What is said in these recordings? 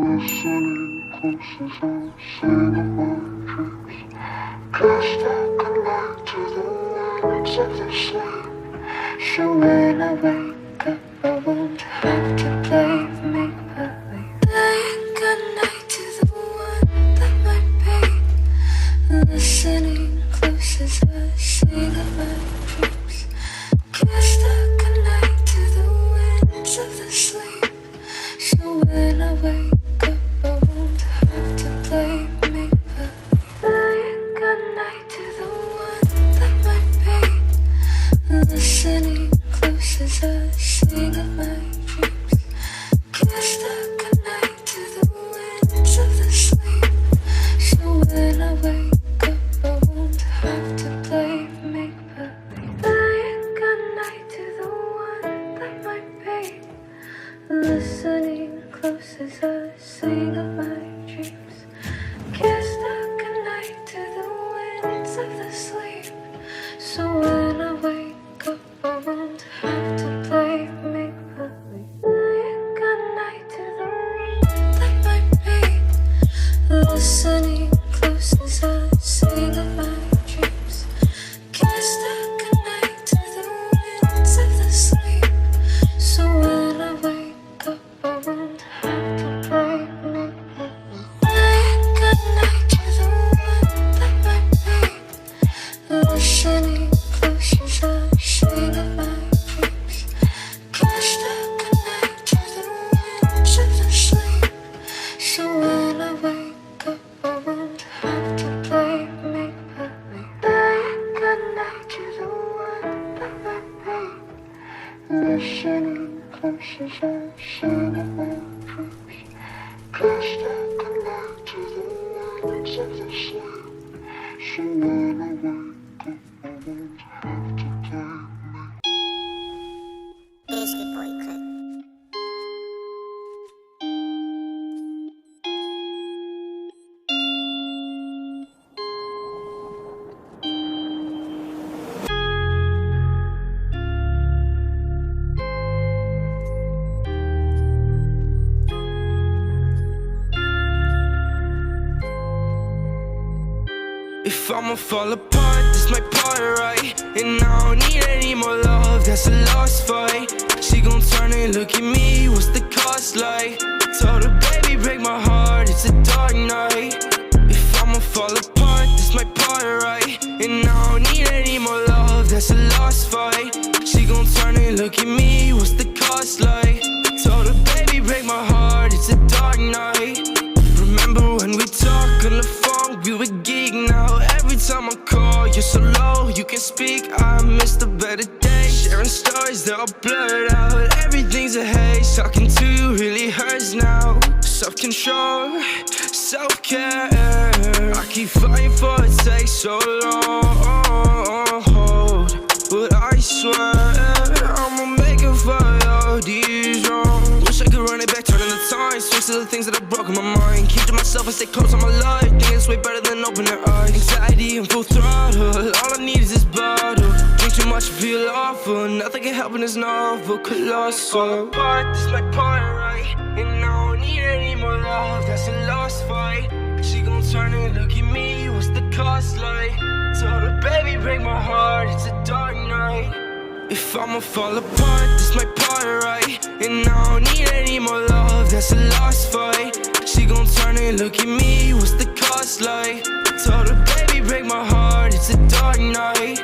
Listening close as I sing of my dreams. Cast I collide to the words of the sleep. So when I wake up, I won't have to play make-believe. Lying goodnight to the one that might be. Listening close as I sing of my dreams. Cast I goodnight to the winds of the sleep. So when I wake up, I won't have to play make-believe. Lying goodnight to the one that might be. Listening close as I sing of my dreams. Cast a goodnight to the winds of the sleep. So when I wake up, I won't have to play make-believe. Lying goodnight to the one that might be. Listening close as I sing of my dreams. Cast a goodnight to the winds of the sleep. So when I wake up, I won't have to play make-believe. Lying goodnight to the one that might be. Listening close as I sing of my dreams. Cast a goodnight to the winds of the sleep. So when I wake up, I won't have to play make-believe. Lying goodnight to the one that might be. Listening close as I sing of my dreams. Cast a goodnight to the winds of the sleep. So when I wake up, I won't have to play make-believe. Lying goodnight to the one that might be. Listening close as I sing of my dreams. Cast I collide to the winds of the sleep. So when I wake up, I won't have to play make. Biscuit Boy Clip. If I'ma fall apart, this my part, right? And I don't need any more love, that's a lost fight. She gon' turn and look at me, what's the cost like? Told her, baby, break my heart, it's a dark night. If I'ma fall apart, this my part, right? And I don't need any more love, that's a lost fight. She gon' turn and look at me, what's the cost like? Told her, baby, break my heart, it's a dark night. Remember when we talk on the phone, we were geek now. Every time I call, you're so low, you can speak. I miss the better days. Sharing stories, they're all blurred out. Everything's a haze, talking to you really hurts now. Self-control, self-care. I keep fighting for it, takes so long. But I swear, I'ma make it for all these wrongs. Wish I could run it back, turning the time. Switch to the things that have broken my mind. Keep to myself and stay close on my life. Think it's way better than open their eyes. Anxiety and full throttle, all I need is this bottle. Drink too much, feel awful. Nothing can help in this novel, colossal. Apart, this my part, right? And I don't need any more love, that's a lost fight. She gon' turn and look at me, what's the cost like? Told her, baby, break my heart, it's a dark night. If I'ma fall apart, this my part, right? And I don't need any more love, that's a lost fight. She gon' turn and look at me, what's the cost like? Told her, baby, break my heart, it's a dark night.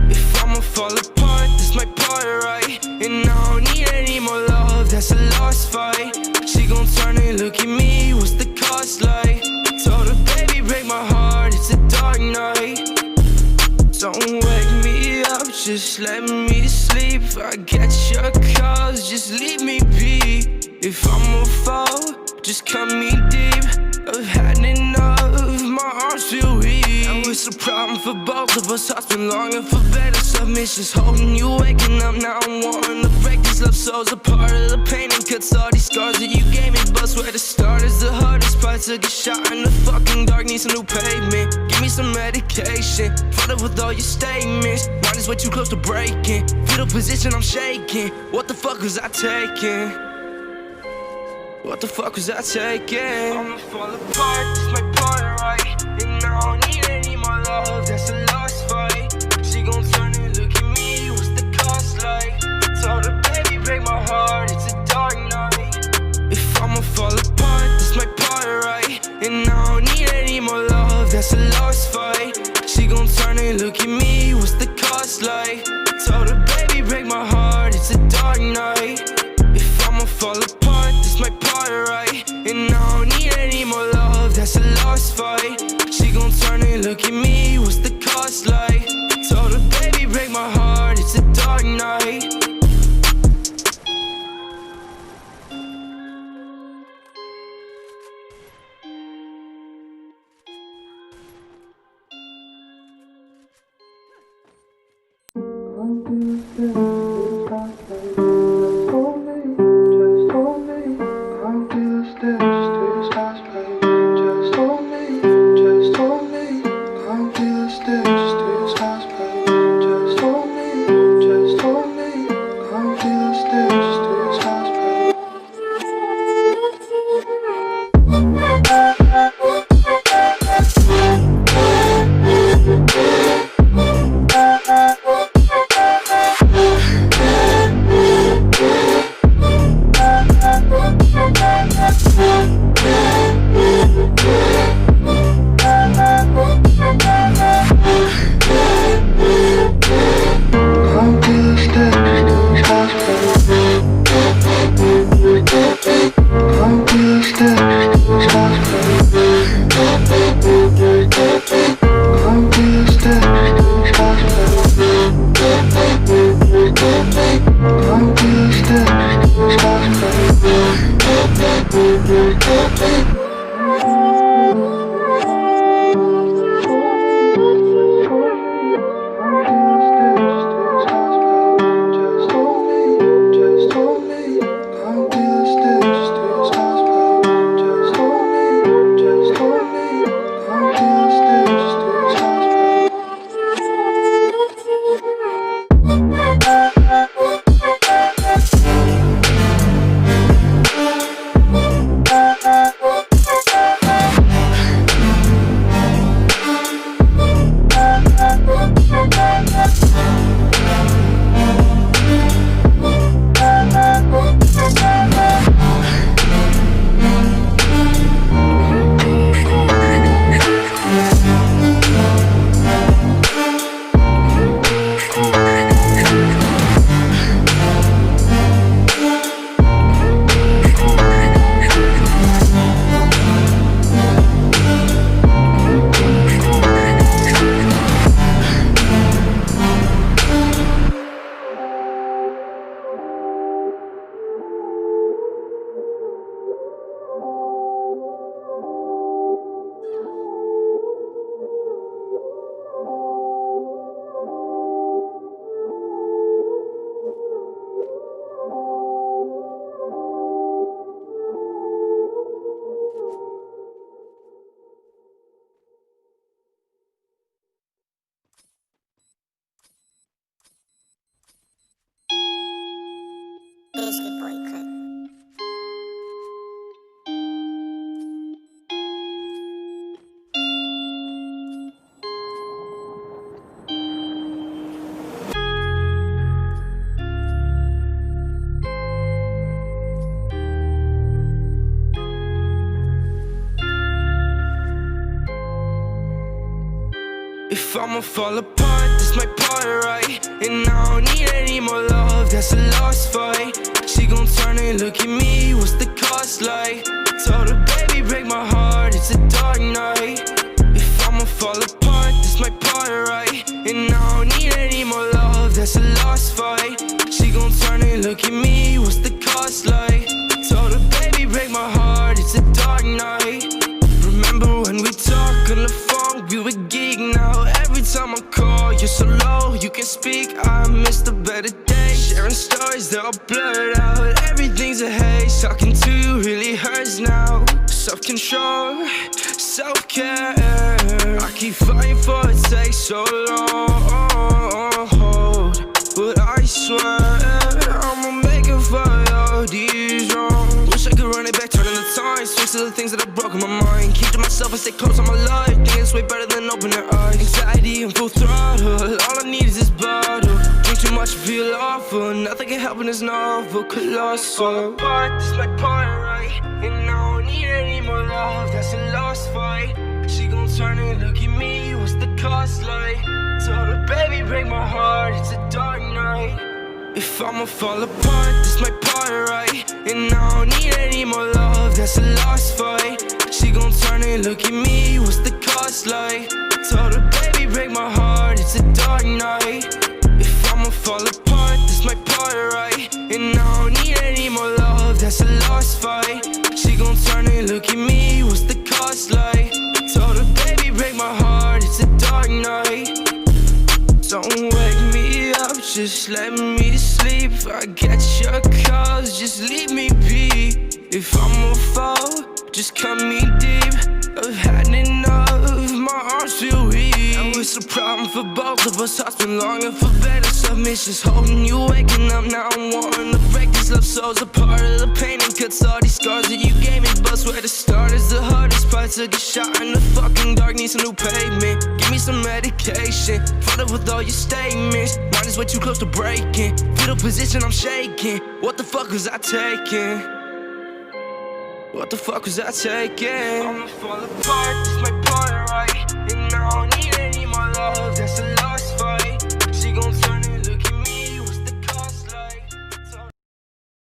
If I'ma fall apart, this my part, right? And I don't need any more love, that's a lost fight. She gon' turn and look at me, what's the cost like? Told her, baby, break my heart, it's a dark night. Don't wake me up, just let me sleep. I get your calls, just leave me be. If I'ma fall, just cut me deep. I've had enough, my arms feel weak. And it's a problem for both of us. Hearts been longing for better submissions. Holding you, waking up, now I'm wanting to break this love soul's a part of the pain and cuts all these scars that you gave me. But swear to start is the hardest part. Took a shot in the fucking dark, need some new pavement. Give me some medication, flood up with all your statements. Mind is way too close to breaking. Fetal position, I'm shaking. What the fuck was I taking? What the fuck was I taking? I'ma fall apart, this my part, right? And I don't need any more love, that's a lost fight. She gon' turn and look at me, what's the cost like? Told her, baby, break my heart, it's a dark night. If I'ma fall apart, this my part, right? And I don't need any more love, that's a lost fight. She gon' turn and look at me, what's the cost like? Told her, baby, break my heart, it's a dark night. If I'ma fall apart, this my part, right? And I don't need any more love, that's a lost fight. She gon' turn and look at me, what's the cost like? Told her, baby, break my heart, it's a dark night. Biscuit boy clip. If I'ma fall apart, this my part, right? And I don't need any more love, that's a lost fight. She gon' turn and look at me, what's the cost like? Told her, baby, break my heart, it's a dark night. If I'ma fall apart, this my part, right? And I don't need any more love, that's a lost fight. She gon' turn and look at me, what's the cost like? Told her, baby, break my heart, it's a dark night. Remember when we talk on the phone, we were geek now. Every time I call, you're so low, you can speak. I miss the better days, sharing stories, they're all blurred out. Everything's a haze, talking to you really hurts now. Self-control, self-care, I keep fighting for it, takes so long. But I swear, I'ma make it for all these wrongs. Wish I could run it back, turn swings to the things that I broke in my mind. Keep to myself and stay close on my life. Think it's way better than open their eyes. Anxiety and full throttle, all I need is this bottle. Drink too much, feel awful. Nothing can help in this novel, colossal. But this my part, right? And I don't need any more love, that's a lost fight. She gon' turn and look at me, what's the cost like? Told her, baby, break my heart, it's a dark night. If I'ma fall apart, this my part, right? And I don't need any more love, that's a lost fight. She gon' turn and look at me, what's the cost like? Told her, baby, break my heart, it's a dark night. If I'ma fall apart, this my part, right? And I don't need any more love, that's a lost fight. She gon' turn and look at me, what's the cost like? Told her, baby, break my heart, it's a dark night. Don't wake me up, just let me sleep. I get your calls, just leave me be. If I'ma fall, just cut me deep. I've had enough, my arms feel weak. Now it's a problem for both of us. Heart's been longing for better submissions. Holding you, waking up, now I'm wanting to break this love soul's a part of the pain and cuts all these scars that you gave me. But where to start is the hardest part. Took a shot in the fucking dark, needs a new pavement. Give me some medication, flooded with all your statements. Mine is way too close to breaking. Fetal position, I'm shaking. What the fuck was I taking? What the fuck was I taking? I'ma fall apart, this my part, right?